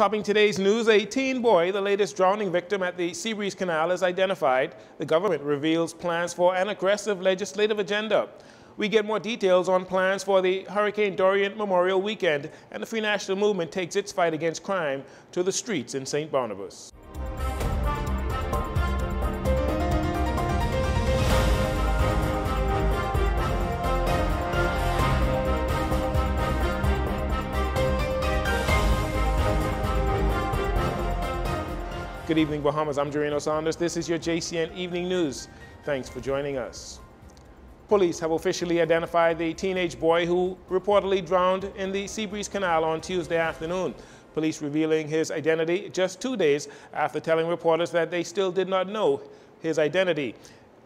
Topping today's news, a teen boy, the latest drowning victim at the Seabreeze Canal, is identified. The government reveals plans for an aggressive legislative agenda. We get more details on plans for the Hurricane Dorian Memorial Weekend, and the Free National Movement takes its fight against crime to the streets in St. Barnabas. Good evening, Bahamas. I'm Dorian Saunders. This is your JCN Evening News. Thanks for joining us. Police have officially identified the teenage boy who reportedly drowned in the Seabreeze Canal on Tuesday afternoon. Police revealing his identity just 2 days after telling reporters that they still did not know his identity.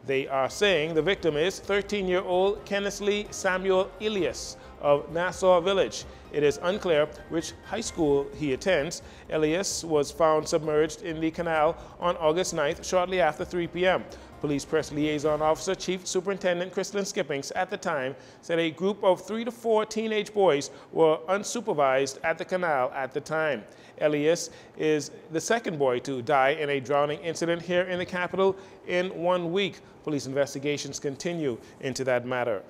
They are saying the victim is 13-year-old Kennesley Samuel Elias of Nassau Village. It is unclear which high school he attends. Elias was found submerged in the canal on August 9th, shortly after 3 p.m. Police Press Liaison Officer Chief Superintendent Kristlyn Skippings at the time said a group of 3 to 4 teenage boys were unsupervised at the canal at the time. Elias is the second boy to die in a drowning incident here in the capital in 1 week. Police investigations continue into that matter.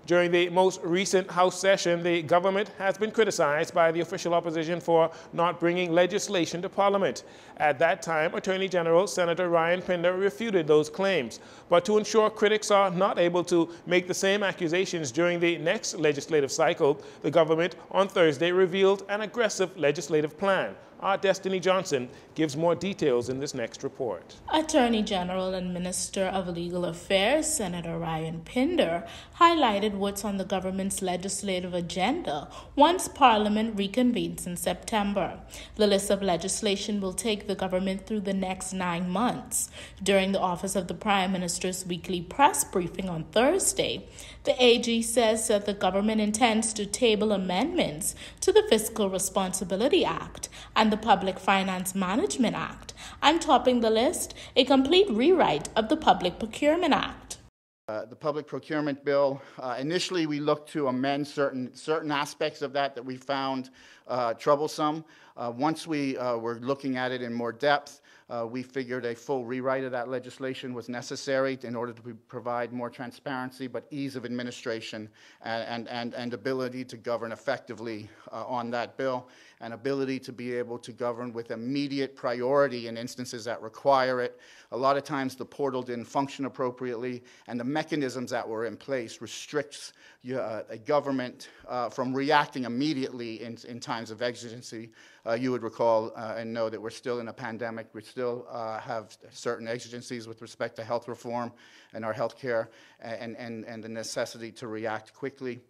During the most recent House session, the government has been criticized by the official opposition for not bringing legislation to Parliament. At that time, Attorney General Senator Ryan Pinder refuted those claims. But to ensure critics are not able to make the same accusations during the next legislative cycle, the government on Thursday revealed an aggressive legislative plan. Our Destiny Johnson gives more details in this next report. Attorney General and Minister of Legal Affairs, Senator Ryan Pinder, highlighted what's on the government's legislative agenda once Parliament reconvenes in September. The list of legislation will take the government through the next 9 months. During the Office of the Prime Minister's weekly press briefing on Thursday, the AG says that the government intends to table amendments to the Fiscal Responsibility Act and the Public Finance Management Act, and topping the list, a complete rewrite of the Public Procurement Act. The Public Procurement Bill, initially we looked to amend certain aspects of that we found troublesome. Once we were looking at it in more depth, we figured a full rewrite of that legislation was necessary in order to provide more transparency, but ease of administration and ability to govern effectively on that bill, and ability to be able to govern with immediate priority in instances that require it. A lot of times the portal didn't function appropriately, and the mechanisms that were in place restricts a government from reacting immediately in times of exigency. You would recall and know that we're still in a pandemic. We still have certain exigencies with respect to health reform and our health care and the necessity to react quickly.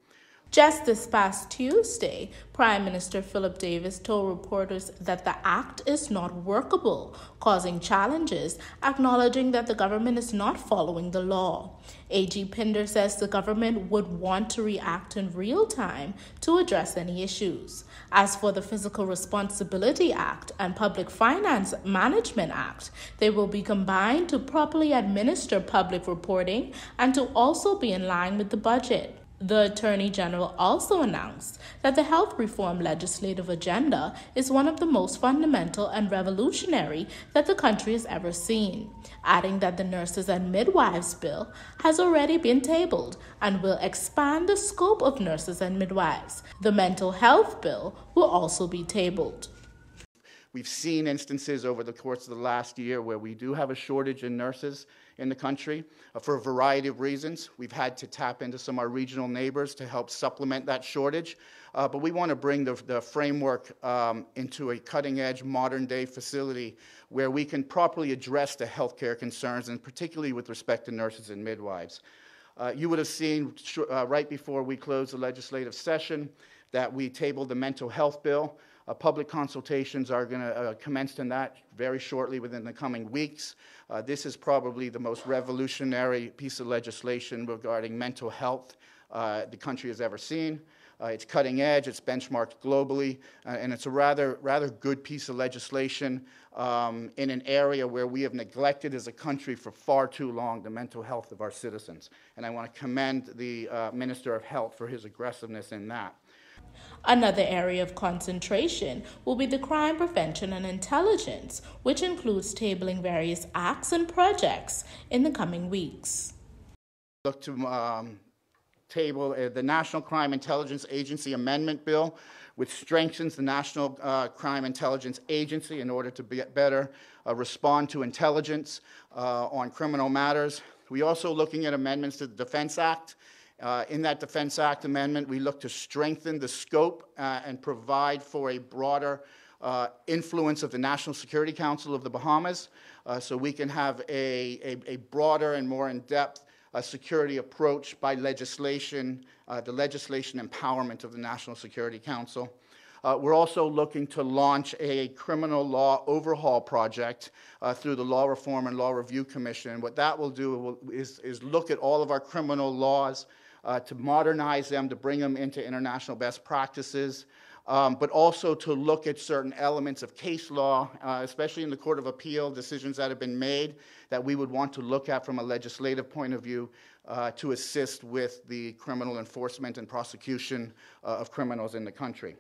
Just this past Tuesday, Prime Minister Philip Davis told reporters that the act is not workable, causing challenges, acknowledging that the government is not following the law. AG Pinder says the government would want to react in real time to address any issues. As for the Fiscal Responsibility Act and Public Finance Management Act, they will be combined to properly administer public reporting and to also be in line with the budget. The Attorney General also announced that the health reform legislative agenda is one of the most fundamental and revolutionary that the country has ever seen, adding that the Nurses and Midwives Bill has already been tabled and will expand the scope of nurses and midwives. The Mental Health Bill will also be tabled. We've seen instances over the course of the last year where we do have a shortage in nurses in the country for a variety of reasons. We've had to tap into some of our regional neighbors to help supplement that shortage. But we want to bring the framework into a cutting-edge, modern-day facility where we can properly address the healthcare concerns, and particularly with respect to nurses and midwives. You would have seen right before we closed the legislative session that we tabled the mental health bill. Public consultations are going to commence in that very shortly within the coming weeks. This is probably the most revolutionary piece of legislation regarding mental health the country has ever seen. It's cutting edge, it's benchmarked globally, and it's a rather good piece of legislation in an area where we have neglected as a country for far too long the mental health of our citizens. And I want to commend the Minister of Health for his aggressiveness in that. Another area of concentration will be the crime prevention and intelligence, which includes tabling various acts and projects in the coming weeks. Look to table the National Crime Intelligence Agency Amendment Bill, which strengthens the National Crime Intelligence Agency in order to better respond to intelligence on criminal matters. We're also looking at amendments to the Defense Act. In that Defense Act amendment, we look to strengthen the scope and provide for a broader influence of the National Security Council of the Bahamas, so we can have a broader and more in-depth security approach by legislation, the legislation empowerment of the National Security Council. We're also looking to launch a criminal law overhaul project through the Law Reform and Law Review Commission. What that will do is look at all of our criminal laws, to modernize them, to bring them into international best practices, but also to look at certain elements of case law, especially in the Court of Appeal, decisions that have been made that we would want to look at from a legislative point of view to assist with the criminal enforcement and prosecution of criminals in the country.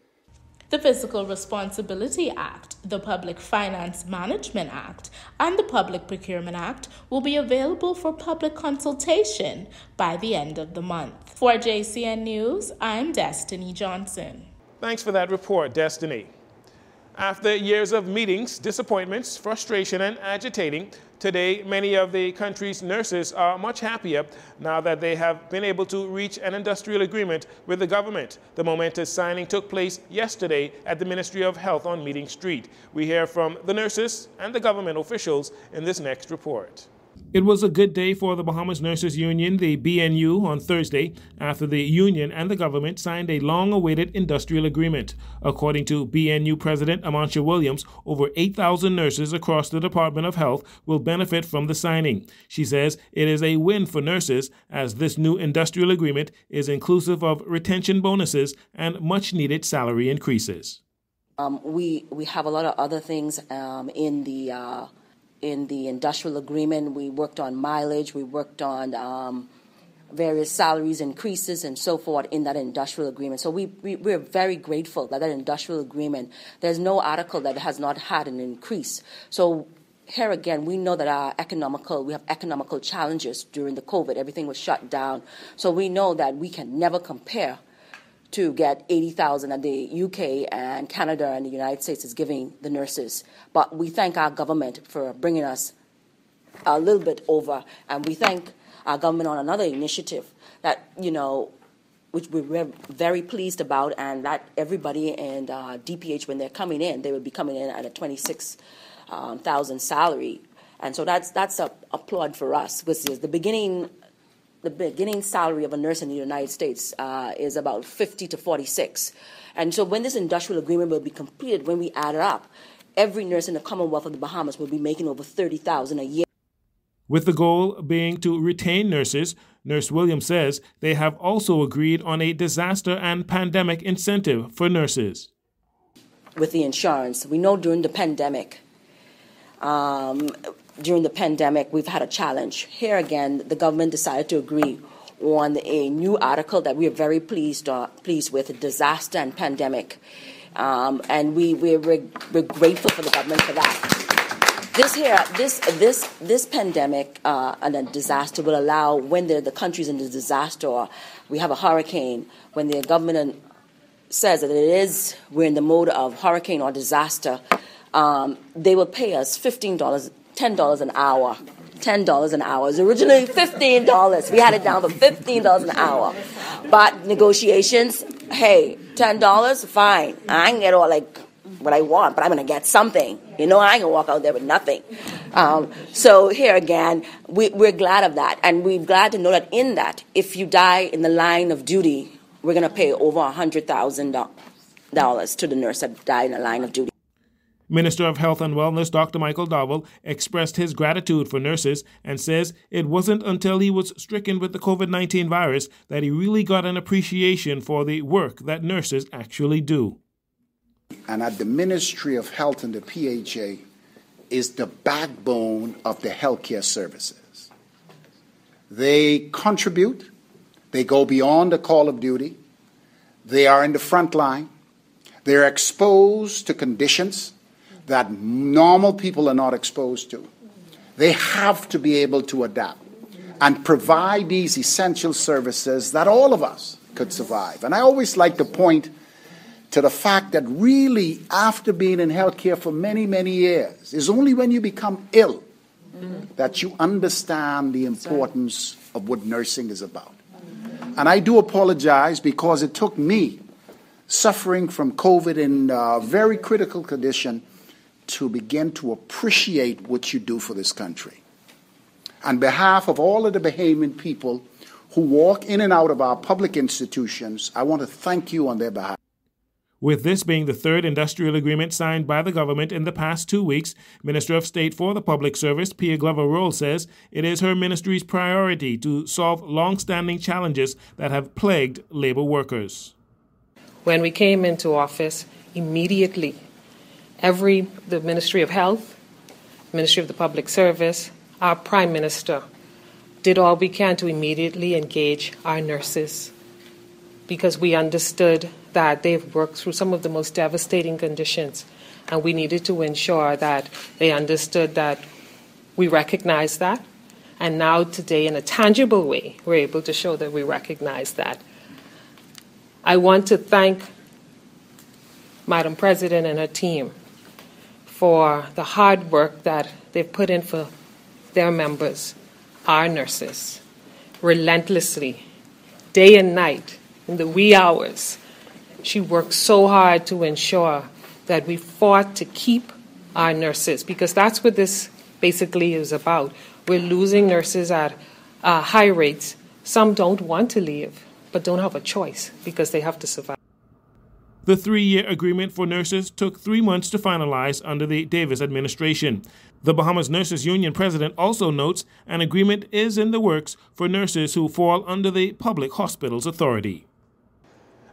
The Fiscal Responsibility Act, the Public Finance Management Act, and the Public Procurement Act will be available for public consultation by the end of the month. For JCN News, I'm Destiny Johnson. Thanks for that report, Destiny. After years of meetings, disappointments, frustration, and agitating, today many of the country's nurses are much happier now that they have been able to reach an industrial agreement with the government. The momentous signing took place yesterday at the Ministry of Health on Meeting Street. We hear from the nurses and the government officials in this next report. It was a good day for the Bahamas Nurses Union, the BNU, on Thursday after the union and the government signed a long-awaited industrial agreement. According to BNU President Amancia Williams, over 8,000 nurses across the Department of Health will benefit from the signing. She says it is a win for nurses as this new industrial agreement is inclusive of retention bonuses and much-needed salary increases. We have a lot of other things in the industrial agreement. We worked on mileage, we worked on various salaries increases and so forth in that industrial agreement. So we're very grateful that industrial agreement, there's no article that has not had an increase. So here again, we know that we have economical challenges during the COVID. Everything was shut down. So we know that we can never compare to get 80,000 that the UK and Canada and the United States is giving the nurses. But we thank our government for bringing us a little bit over, and we thank our government on another initiative that, which we're very pleased about, and that everybody in DPH, when they're coming in, they will be coming in at a 26,000 salary. And so that's a applaud for us, because the beginning salary of a nurse in the United States is about 50 to 46. And so when this industrial agreement will be completed, when we add it up, every nurse in the Commonwealth of the Bahamas will be making over $30,000 a year. With the goal being to retain nurses, Nurse Williams says they have also agreed on a disaster and pandemic incentive for nurses. With the insurance, we know during the pandemic, we've had a challenge. Here again, the government decided to agree on a new article that we are very pleased with, disaster and pandemic. And we're grateful for the government for that. This pandemic and a disaster will allow, when the country's in the disaster, or we have a hurricane, when the government says that we're in the mode of hurricane or disaster, they will pay us $10 an hour. $10 an hour. It was originally $15. We had it down for $15 an hour. But negotiations, hey, $10, fine. I can get all what I want, but I'm going to get something. I ain't going to walk out there with nothing. So here again, we're glad of that. And we're glad to know that in that, if you die in the line of duty, we're going to pay over $100,000 to the nurse that died in the line of duty. Minister of Health and Wellness Dr. Michael Dowell expressed his gratitude for nurses and says it wasn't until he was stricken with the COVID-19 virus that he really got an appreciation for the work that nurses actually do. And at the Ministry of Health and the PHA is the backbone of the healthcare services. They contribute, they go beyond the call of duty, They are in the front line. They're exposed to conditions that normal people are not exposed to. They have to be able to adapt and provide these essential services that all of us could survive. And I always like to point to the fact that really, after being in healthcare for many, many years, it's only when you become ill that you understand the importance of what nursing is about. And I do apologize because it took me suffering from COVID in a very critical condition to begin to appreciate what you do for this country. On behalf of all of the Bahamian people who walk in and out of our public institutions, I want to thank you on their behalf. With this being the third industrial agreement signed by the government in the past 2 weeks, Minister of State for the Public Service, Pia Glover-Roll, says it is her ministry's priority to solve long-standing challenges that have plagued labor workers. When we came into office, immediately, the Ministry of Health, Ministry of the Public Service, our Prime Minister did all we can to immediately engage our nurses because we understood that they've worked through some of the most devastating conditions, and we needed to ensure that they understood that we recognize that. And now today, in a tangible way, we're able to show that we recognize that. I want to thank Madam President and her team for the hard work that they've put in for their members, our nurses, relentlessly, day and night, in the wee hours. She worked so hard to ensure that we fought to keep our nurses, because that's what this basically is about. We're losing nurses at high rates. Some don't want to leave, but don't have a choice because they have to survive. The 3-year agreement for nurses took 3 months to finalize under the Davis administration. The Bahamas Nurses Union president also notes an agreement is in the works for nurses who fall under the Public Hospitals Authority.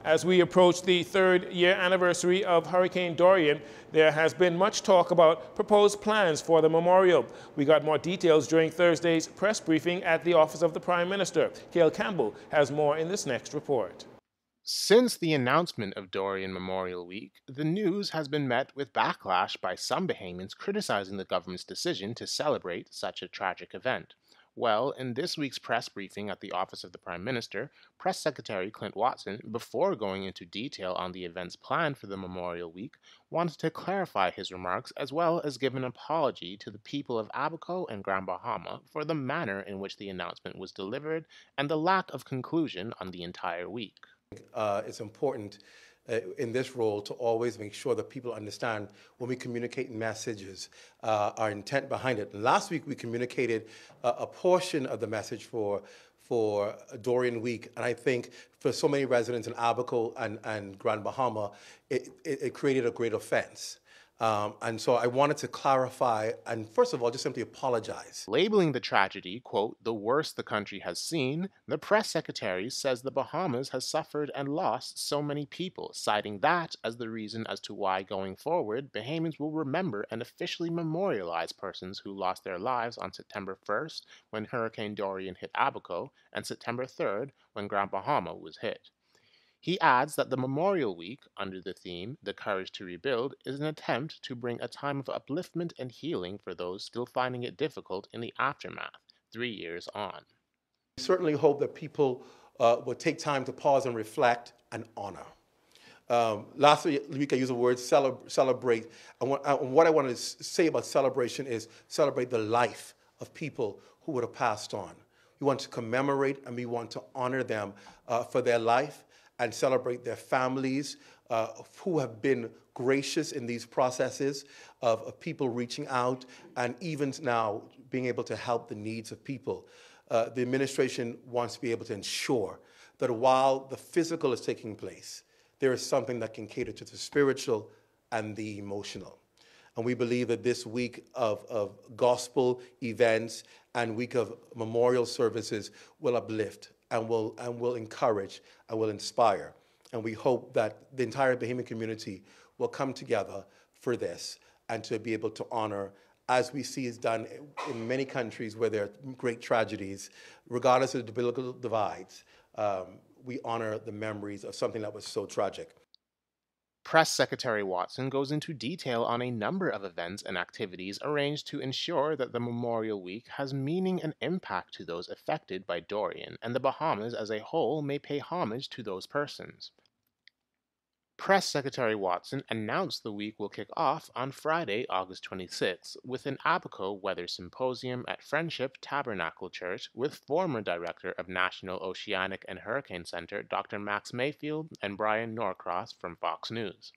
As we approach the 3rd-year anniversary of Hurricane Dorian, there has been much talk about proposed plans for the memorial. We got more details during Thursday's press briefing at the Office of the Prime Minister. Cale Campbell has more in this next report. Since the announcement of Dorian Memorial Week, the news has been met with backlash by some Bahamians criticizing the government's decision to celebrate such a tragic event. Well, in this week's press briefing at the Office of the Prime Minister, Press Secretary Clint Watson, before going into detail on the events planned for the Memorial Week, wanted to clarify his remarks as well as give an apology to the people of Abaco and Grand Bahama for the manner in which the announcement was delivered and the lack of conclusion on the entire week. It's important in this role to always make sure that people understand when we communicate messages, our intent behind it. Last week we communicated a portion of the message for Dorian Week, and I think for so many residents in Abaco and Grand Bahama, it created a great offense. And so I wanted to clarify and, first of all, just simply apologize. Labeling the tragedy, quote, the worst the country has seen, the press secretary says the Bahamas has suffered and lost so many people, citing that as the reason as to why, going forward, Bahamians will remember and officially memorialize persons who lost their lives on September 1st when Hurricane Dorian hit Abaco and September 3rd when Grand Bahama was hit. He adds that the Memorial Week, under the theme, The Courage to Rebuild, is an attempt to bring a time of upliftment and healing for those still finding it difficult in the aftermath, 3 years on. We certainly hope that people will take time to pause and reflect and honor. Last week I used the word celebrate, and what I want to say about celebration is celebrate the life of people who would have passed on. We want to commemorate and we want to honor them for their life, and celebrate their families who have been gracious in these processes of people reaching out and even now being able to help the needs of people. The administration wants to be able to ensure that while the physical is taking place, there is something that can cater to the spiritual and the emotional. And we believe that this week of gospel events and week of memorial services will uplift and will encourage and will inspire. And we hope that the entire Bahamian community will come together for this and to be able to honor, as we see is done in many countries where there are great tragedies, regardless of the biblical divides. we honor the memories of something that was so tragic. Press Secretary Watson goes into detail on a number of events and activities arranged to ensure that the Memorial Week has meaning and impact to those affected by Dorian, and the Bahamas as a whole may pay homage to those persons. Press Secretary Watson announced the week will kick off on Friday, August 26, with an Abaco Weather Symposium at Friendship Tabernacle Church with former Director of National Oceanic and Hurricane Center Dr. Max Mayfield and Brian Norcross from Fox News.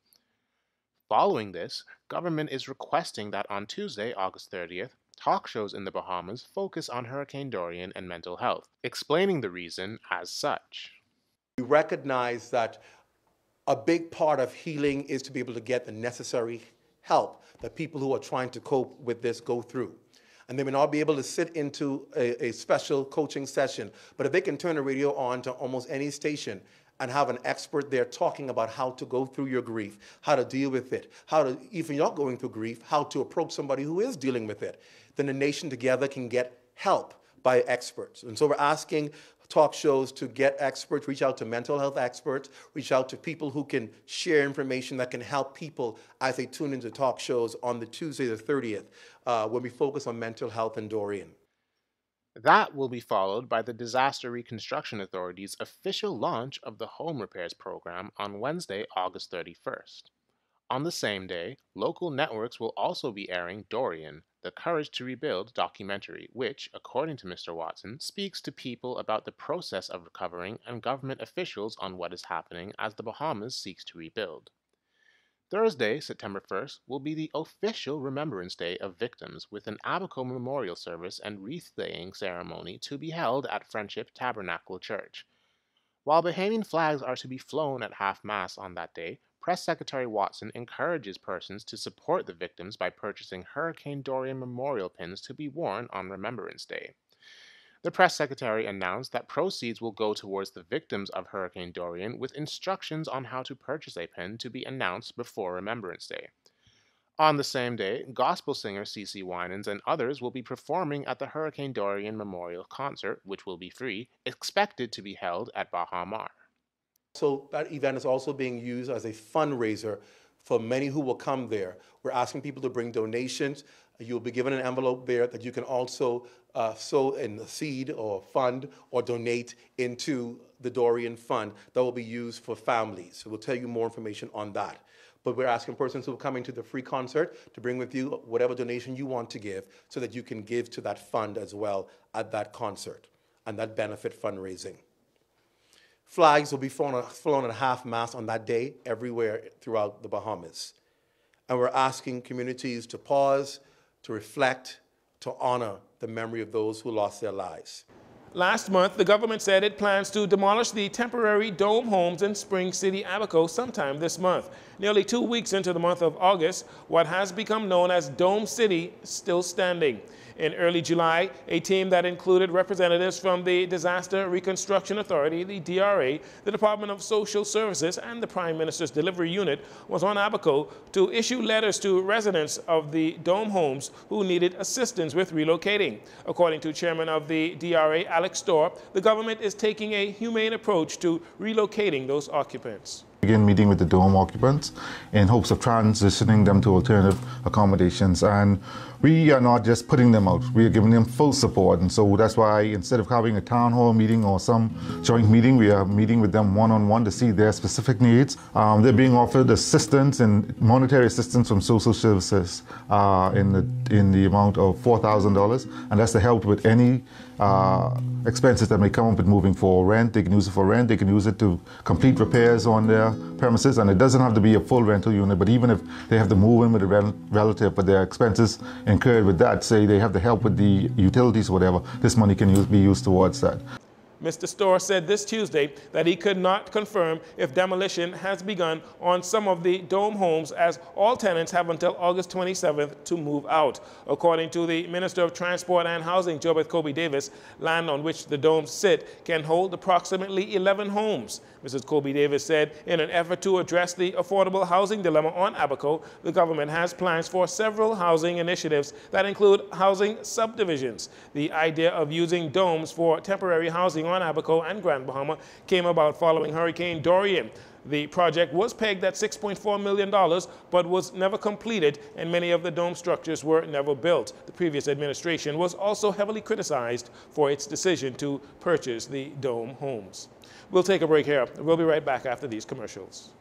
Following this, government is requesting that on Tuesday, August 30th, talk shows in the Bahamas focus on Hurricane Dorian and mental health, explaining the reason as such. We recognize that a big part of healing is to be able to get the necessary help that people who are trying to cope with this go through. And they may not be able to sit into a special coaching session, but if they can turn the radio on to almost any station and have an expert there talking about how to go through your grief, how to deal with it, how to, if you're not going through grief, how to approach somebody who is dealing with it, then the nation together can get help by experts. And so we're asking talk shows to get experts, reach out to mental health experts, reach out to people who can share information that can help people as they tune into talk shows on the Tuesday the 30th, when we focus on mental health and Dorian. That will be followed by the Disaster Reconstruction Authority's official launch of the Home Repairs Program on Wednesday, August 31st. On the same day, local networks will also be airing Dorian, the Courage to Rebuild documentary, which, according to Mr. Watson, speaks to people about the process of recovering and government officials on what is happening as the Bahamas seeks to rebuild. Thursday, September 1st, will be the official Remembrance Day of Victims, with an Abaco memorial service and wreath-laying ceremony to be held at Friendship Tabernacle Church. While Bahamian flags are to be flown at half-mast on that day, Press Secretary Watson encourages persons to support the victims by purchasing Hurricane Dorian memorial pins to be worn on Remembrance Day. The press secretary announced that proceeds will go towards the victims of Hurricane Dorian, with instructions on how to purchase a pin to be announced before Remembrance Day. On the same day, gospel singer CeCe Winans and others will be performing at the Hurricane Dorian Memorial Concert, which will be free, expected to be held at Baha Mar. So that event is also being used as a fundraiser for many who will come there. We're asking people to bring donations. You'll be given an envelope there that you can also sow in a seed or fund or donate into the Dorian Fund that will be used for families. So we'll tell you more information on that. But we're asking persons who are coming to the free concert to bring with you whatever donation you want to give so that you can give to that fund as well at that concert and that benefit fundraising. Flags will be flown at half-mast on that day everywhere throughout the Bahamas. And we're asking communities to pause, to reflect, to honor the memory of those who lost their lives. Last month, the government said it plans to demolish the temporary dome homes in Spring City, Abaco sometime this month. Nearly 2 weeks into the month of August, what has become known as Dome City is still standing. In early July, a team that included representatives from the Disaster Reconstruction Authority, the DRA, the Department of Social Services, and the Prime Minister's Delivery Unit was on Abaco to issue letters to residents of the dome homes who needed assistance with relocating. According to Chairman of the DRA, Alex Storr, the government is taking a humane approach to relocating those occupants. Begin meeting with the dome occupants in hopes of transitioning them to alternative accommodations, and we are not just putting them out, we are giving them full support. And so that's why instead of having a town hall meeting or some joint meeting, we are meeting with them one-on-one to see their specific needs. They're being offered assistance and monetary assistance from social services in the amount of $4,000, and that's to help with any expenses that may come up with moving for rent. They can use it for rent, they can use it to complete repairs on their premises, and it doesn't have to be a full rental unit, but even if they have to move in with a relative, but their expenses incurred with that, say they have to help with the utilities or whatever, this money can be used towards that. Mr. Storr said this Tuesday that he could not confirm if demolition has begun on some of the dome homes, as all tenants have until August 27th to move out. According to the Minister of Transport and Housing, Jobeth Kobe Davis, land on which the domes sit can hold approximately 11 homes. Mrs. Kobe Davis said in an effort to address the affordable housing dilemma on Abaco, the government has plans for several housing initiatives that include housing subdivisions. The idea of using domes for temporary housing on on Abaco and Grand Bahama came about following Hurricane Dorian. The project was pegged at $6.4 million, but was never completed, and many of the dome structures were never built. The previous administration was also heavily criticized for its decision to purchase the dome homes. We'll take a break here. We'll be right back after these commercials.